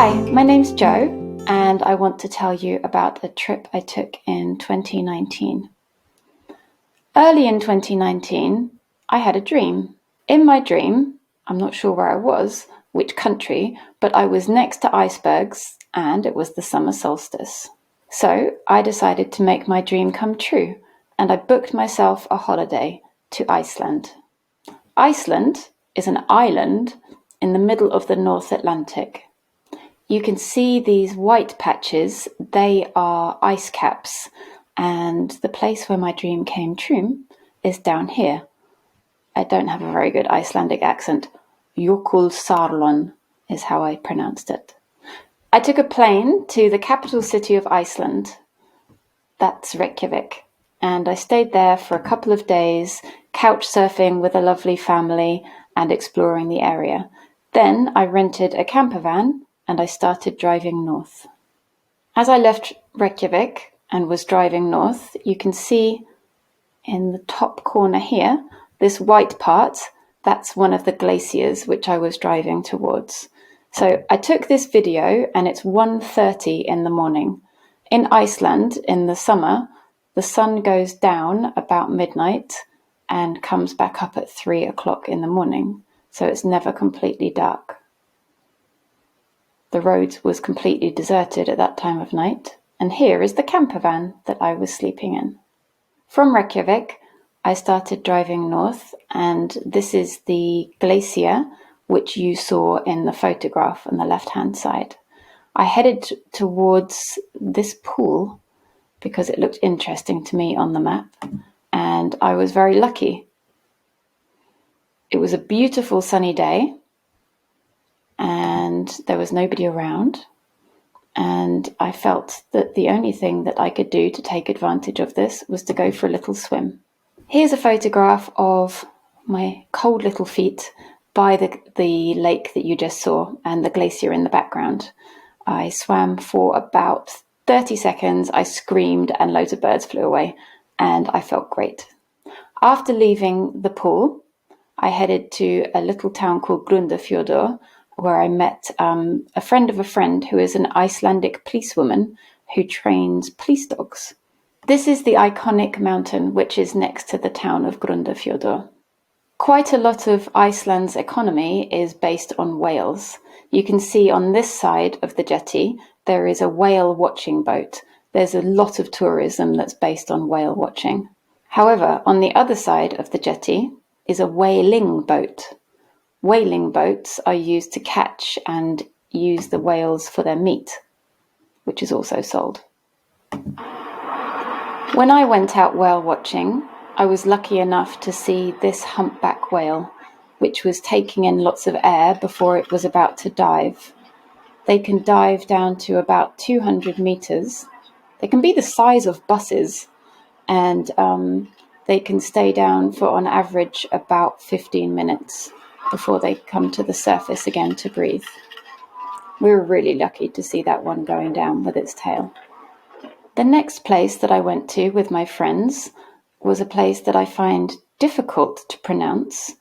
Hi, my name's Jo, and I want to tell you about a trip I took in 2019. Early in 2019, I had a dream. In my dream, I'm not sure where I was, which country, but I was next to icebergs and it was the summer solstice. So I decided to make my dream come true, and I booked myself a holiday to Iceland. Iceland is an island in the middle of the North Atlantic. You can see these white patches, they are ice caps, and the place where my dream came true is down here. I don't have a very good Icelandic accent. Jökulsárlón is how I pronounced it. I took a plane to the capital city of Iceland, that's Reykjavik, and I stayed there for a couple of days, couch surfing with a lovely family and exploring the area. Then I rented a camper van and I started driving north. As I left Reykjavik and was driving north, you can see in the top corner here, this white part, that's one of the glaciers which I was driving towards. So I took this video and it's 1:30 in the morning. In Iceland, in the summer, the sun goes down about midnight and comes back up at 3 o'clock in the morning. So it's never completely dark. The road was completely deserted at that time of night, and here is the camper van that I was sleeping in. From Reykjavik, I started driving north, and this is the glacier which you saw in the photograph on the left-hand side. I headed towards this pool because it looked interesting to me on the map, and I was very lucky. It was a beautiful sunny day, and there was nobody around, and I felt that the only thing that I could do to take advantage of this was to go for a little swim. Here's a photograph of my cold little feet by the lake that you just saw and the glacier in the background. I swam for about 30 seconds, I screamed and loads of birds flew away, and I felt great. After leaving the pool, I headed to a little town called Grundarfjörður, where I met a friend of a friend who is an Icelandic policewoman who trains police dogs. This is the iconic mountain which is next to the town of Grundarfjörður. Quite a lot of Iceland's economy is based on whales. You can see on this side of the jetty there is a whale watching boat. There's a lot of tourism that's based on whale watching. However, on the other side of the jetty is a whaling boat. Whaling boats are used to catch and use the whales for their meat, which is also sold. When I went out whale watching, I was lucky enough to see this humpback whale, which was taking in lots of air before it was about to dive. They can dive down to about 200 meters. They can be the size of buses, and they can stay down for on average about 15 minutes before they come to the surface again to breathe. We were really lucky to see that one going down with its tail. The next place that I went to with my friends was a place that I find difficult to pronounce,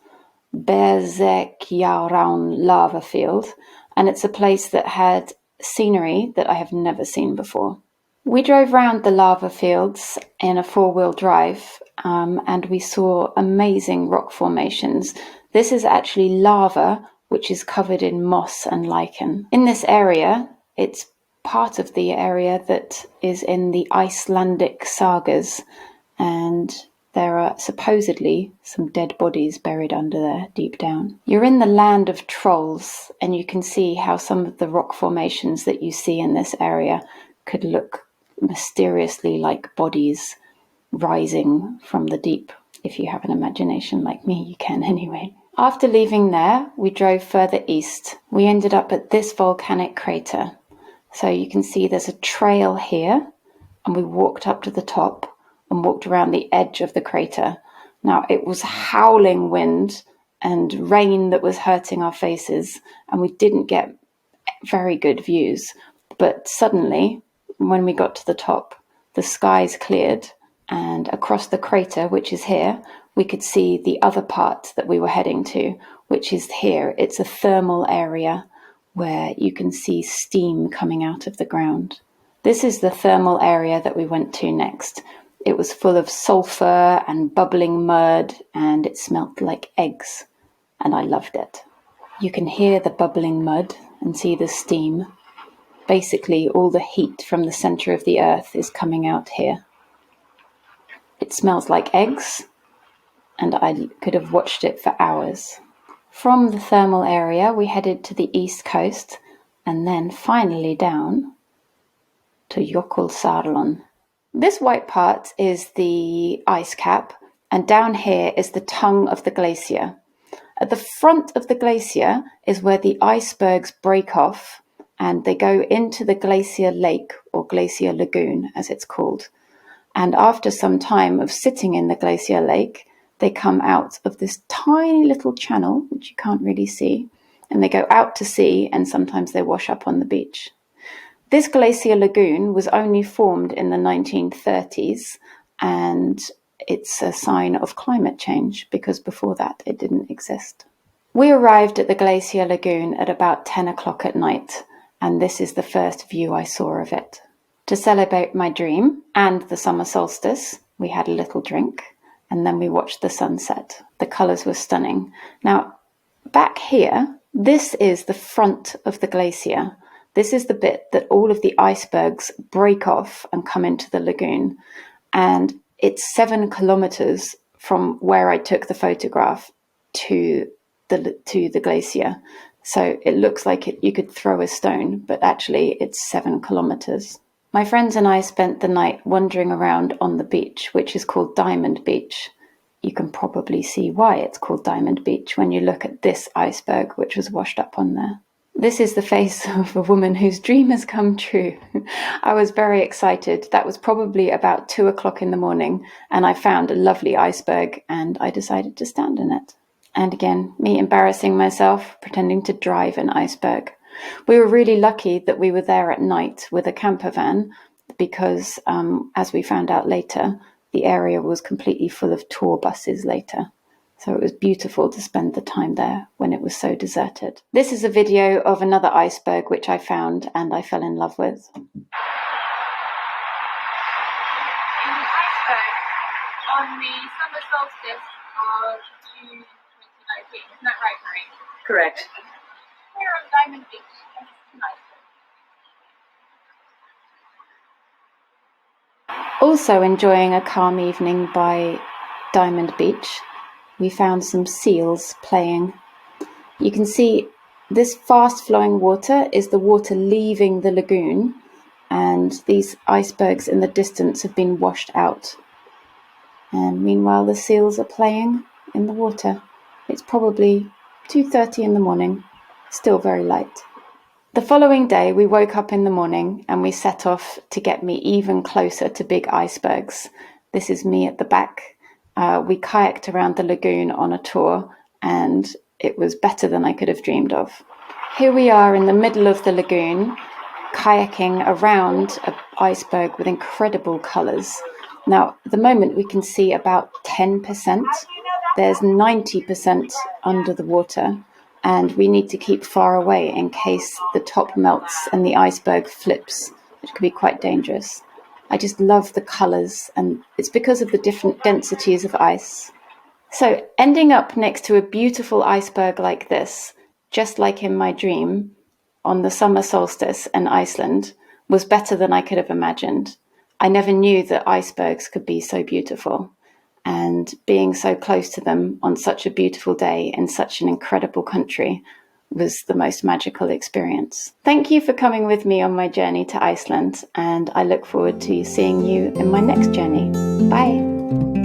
Berserkjárán lava field, and it's a place that had scenery that I have never seen before. We drove round the lava fields in a four-wheel drive, and we saw amazing rock formations. This is actually lava which is covered in moss and lichen. In this area, it's part of the area that is in the Icelandic sagas, and there are supposedly some dead bodies buried under there deep down. You're in the land of trolls, and you can see how some of the rock formations that you see in this area could look mysteriously like bodies rising from the deep. If you have an imagination like me, you can anyway. After leaving there, we drove further east. We ended up at this volcanic crater. So you can see there's a trail here, and we walked up to the top and walked around the edge of the crater. Now, it was howling wind and rain that was hurting our faces, and we didn't get very good views. But suddenly, when we got to the top, the skies cleared, and across the crater, which is here, we could see the other part that we were heading to, which is here. It's a thermal area where you can see steam coming out of the ground. This is the thermal area that we went to next. It was full of sulfur and bubbling mud, and it smelt like eggs, and I loved it. You can hear the bubbling mud and see the steam. Basically, all the heat from the center of the earth is coming out here. It smells like eggs, and I could have watched it for hours. From the thermal area, we headed to the east coast, and then finally down to Jökulsárlón. This white part is the ice cap, and down here is the tongue of the glacier. At the front of the glacier is where the icebergs break off, and they go into the Glacier Lake, or Glacier Lagoon as it's called. And after some time of sitting in the Glacier Lake, they come out of this tiny little channel, which you can't really see, and they go out to sea, and sometimes they wash up on the beach. This Glacier Lagoon was only formed in the 1930s, and it's a sign of climate change, because before that it didn't exist. We arrived at the Glacier Lagoon at about 10 o'clock at night, and this is the first view I saw of it. To celebrate my dream and the summer solstice, we had a little drink, and then we watched the sunset. The colours were stunning. Now, back here, this is the front of the glacier. This is the bit that all of the icebergs break off and come into the lagoon, and it's 7 kilometres from where I took the photograph to the glacier. So it looks like you could throw a stone, but actually it's 7 kilometres. My friends and I spent the night wandering around on the beach, which is called Diamond Beach. You can probably see why it's called Diamond Beach when you look at this iceberg, which was washed up on there. This is the face of a woman whose dream has come true. I was very excited. That was probably about 2 o'clock in the morning, and I found a lovely iceberg, and I decided to stand in it. And again, me embarrassing myself, pretending to drive an iceberg. We were really lucky that we were there at night with a camper van, because as we found out later, the area was completely full of tour buses later. So it was beautiful to spend the time there when it was so deserted. This is a video of another iceberg which I found and I fell in love with. In the iceberg on the summer solstice of June 2019. Isn't that right, Marie? Correct. We're on Diamond Beach. Also enjoying a calm evening by Diamond Beach, we found some seals playing. You can see this fast flowing water is the water leaving the lagoon, and these icebergs in the distance have been washed out. And meanwhile the seals are playing in the water. It's probably 2:30 in the morning, still very light. The following day we woke up in the morning and we set off to get me even closer to big icebergs. This is me at the back. We kayaked around the lagoon on a tour, and it was better than I could have dreamed of. Here we are in the middle of the lagoon, kayaking around an iceberg with incredible colours. Now, at the moment we can see about 10%. There's 90% under the water, and we need to keep far away in case the top melts and the iceberg flips, which could be quite dangerous. I just love the colours, and it's because of the different densities of ice. So ending up next to a beautiful iceberg like this, just like in my dream, on the summer solstice in Iceland, was better than I could have imagined. I never knew that icebergs could be so beautiful, and being so close to them on such a beautiful day in such an incredible country was the most magical experience. Thank you for coming with me on my journey to Iceland, and I look forward to seeing you in my next journey. Bye!